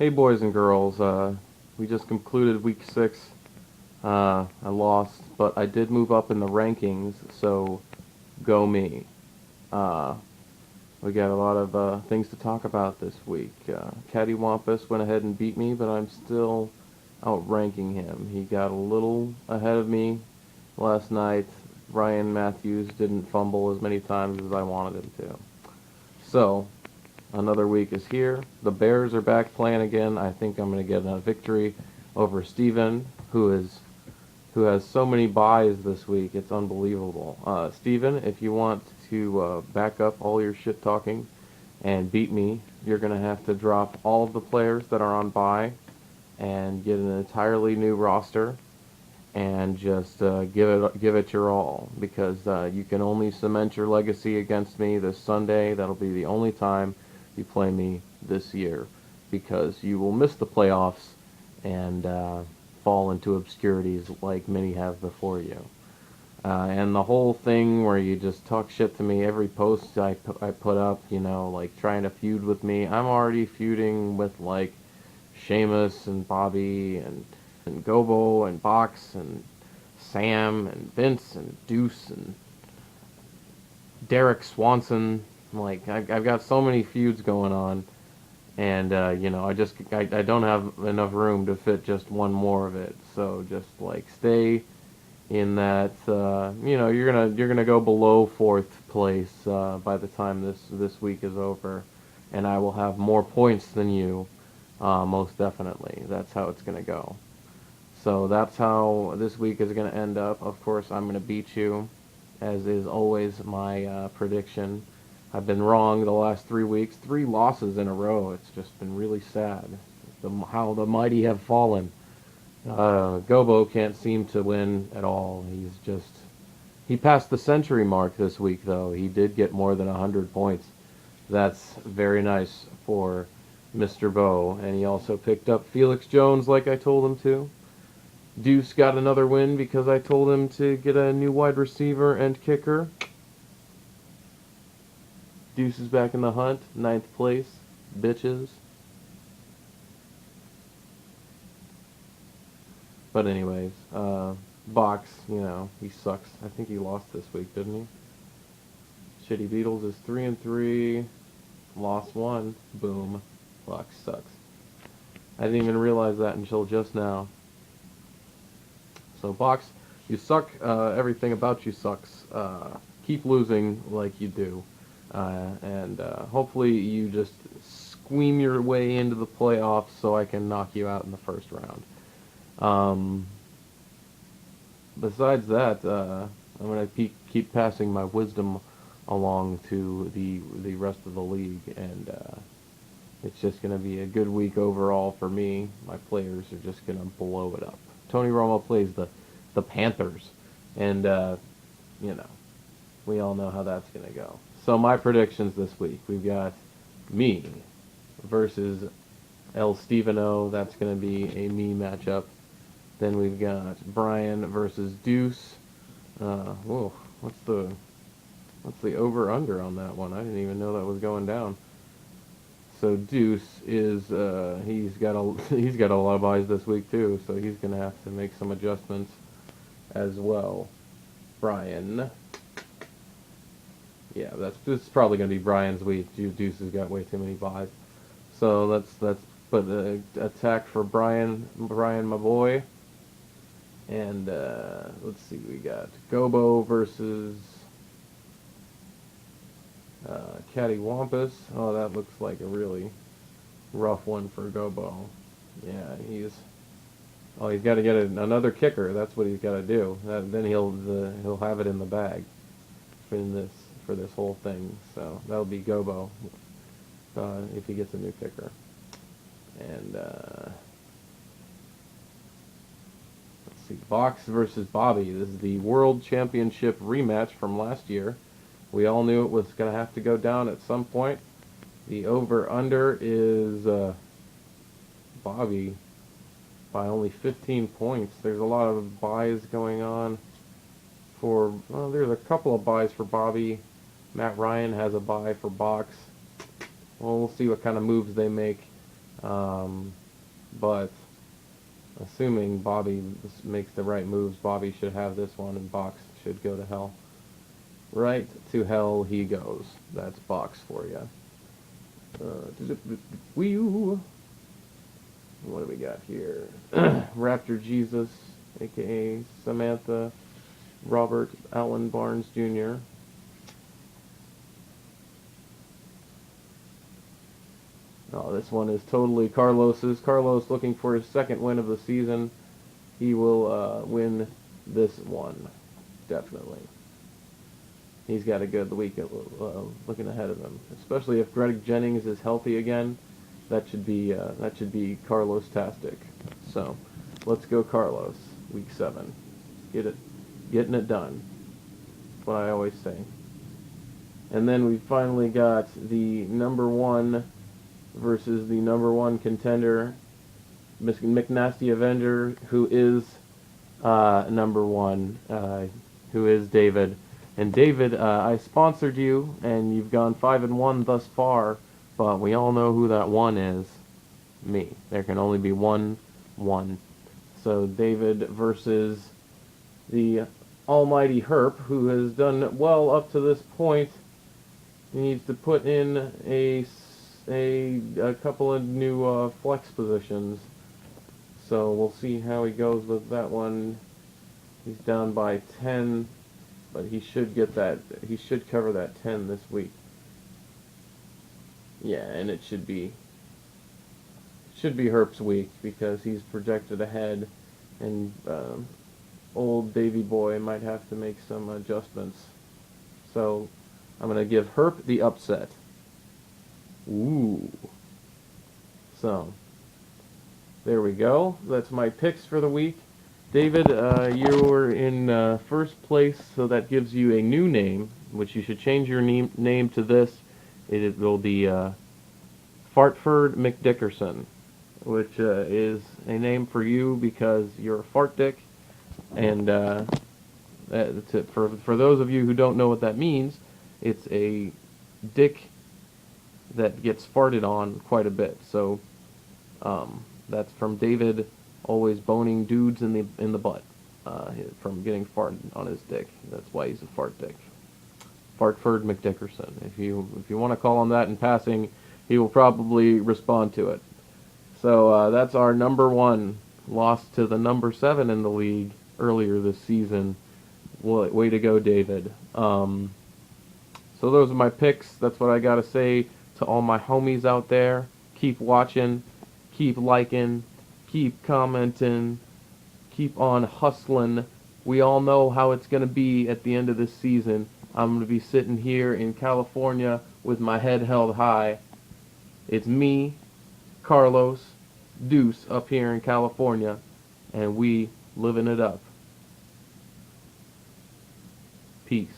Hey boys and girls, we just concluded week 6. I lost, but I did move up in the rankings, so go me. Uh, we got a lot of things to talk about this week. Cattywampus went ahead and beat me, but I'm still outranking him. He got a little ahead of me last night. Ryan Matthews didn't fumble as many times as I wanted him to. So, another week is here. The Bears are back playing again. I think I'm going to get a victory over Steven, who has so many buys this week. It's unbelievable. Steven, if you want to back up all your shit talking and beat me, you're going to have to drop all of the players that are on buy and get an entirely new roster and just give it your all, because you can only cement your legacy against me this Sunday. That'll be the only time you play me this year, because you will miss the playoffs and fall into obscurities like many have before you. And the whole thing where you just talk shit to me every post I put up, like trying to feud with me. I'm already feuding with like Sheamus and Bobby and Gobo and Box and Sam and Vince and Deuce and Derek Swanson. Like I've got so many feuds going on, and I don't have enough room to fit just one more of it. So just like stay in that. You're gonna go below fourth place by the time this week is over, and I will have more points than you. Most definitely, that's how it's gonna go. So that's how this week is gonna end up. Of course, I'm gonna beat you, as is always my prediction. I've been wrong the last 3 weeks, 3 losses in a row. It's just been really sad. How the mighty have fallen. Gobo can't seem to win at all. He passed the century mark this week, though. He did get more than 100 points. That's very nice for Mr. Bo. And he also picked up Felix Jones like I told him to. Deuce got another win because I told him to get a new wide receiver and kicker. Deuce is back in the hunt, 9th place. Bitches. But anyways, Box, he sucks. I think he lost this week, didn't he? Shitty Beatles is 3-3. Lost one. Boom. Box sucks. I didn't even realize that until just now. So Box, you suck. Everything about you sucks. Keep losing like you do. And hopefully you just squeam your way into the playoffs so I can knock you out in the first round. Besides that, I'm going to keep passing my wisdom along to the rest of the league, and it's just going to be a good week overall for me. My players are just going to blow it up. Tony Romo plays the Panthers, and we all know how that's going to go. So my predictions this week, we've got me versus El Steveno. That's going to be a me matchup. Then we've got Brian versus Deuce. What's the over/under on that one? I didn't even know that was going down. So Deuce is he's got a lot of buys this week too, so he's gonna have to make some adjustments as well. Brian, yeah, this is probably gonna be Brian's week. Deuce has got way too many buys, so let's put attack for Brian, my boy. And let's see, we got Gobo versus Cattywampus. Oh, that looks like a really rough one for Gobo. Yeah, he's got to get another kicker. That's what he's got to do. Then he'll have it in the bag for this whole thing. So that'll be Gobo if he gets a new kicker. And let's see, Box versus Bobby. This is the World Championship rematch from last year. We all knew it was going to have to go down at some point. The over/under is Bobby by only 15 points. There's a lot of buys going on there's a couple of buys for Bobby. Matt Ryan has a buy for Box. Well, we'll see what kind of moves they make. But assuming Bobby makes the right moves, Bobby should have this one, and Box should go to hell. Right to hell he goes. That's Box for you. Wee-oo. What do we got here? Raptor Jesus, a.k.a. Samantha Robert Allen Barnes Jr. Oh, this one is totally Carlos's. Carlos looking for his second win of the season. He will win this one, definitely. He's got a good week looking ahead of him, especially if Greg Jennings is healthy again. That should be Carlos-tastic. So, let's go Carlos, week 7. Getting it done. That's what I always say. And then we finally got the number 1 versus the number 1 contender, McNasty Avenger, who is number 1, who is David. And David, I sponsored you, and you've gone 5-1 thus far, but we all know who that 1 is. Me. There can only be one. So David versus the almighty Herp, who has done well up to this point. He needs to put in a couple of new flex positions. So we'll see how he goes with that one. He's down by 10, but he should get that. He should cover that 10 this week. Yeah, and it should be Herp's week because he's projected ahead, and old Davy Boy might have to make some adjustments. So I'm going to give Herp the upset. Ooh. So there we go. That's my picks for the week. David, you're in first place, so that gives you a new name, which you should change your name to this. It will be Fartford McDickerson, which is a name for you because you're a fart dick. And for those of you who don't know what that means, it's a dick that gets farted on quite a bit. So that's from David always boning dudes in the butt from getting farted on his dick. That's why he's a fart dick. Fartford McDickerson. If you want to call him that in passing, he will probably respond to it. So that's our number 1, lost to the number 7 in the league earlier this season. Way to go, David. So those are my picks. That's what I got to say to all my homies out there. Keep watching, keep liking, keep commenting, keep on hustling. We all know how it's going to be at the end of this season. I'm going to be sitting here in California with my head held high. It's me, Carlos, Deuce up here in California, and we living it up. Peace.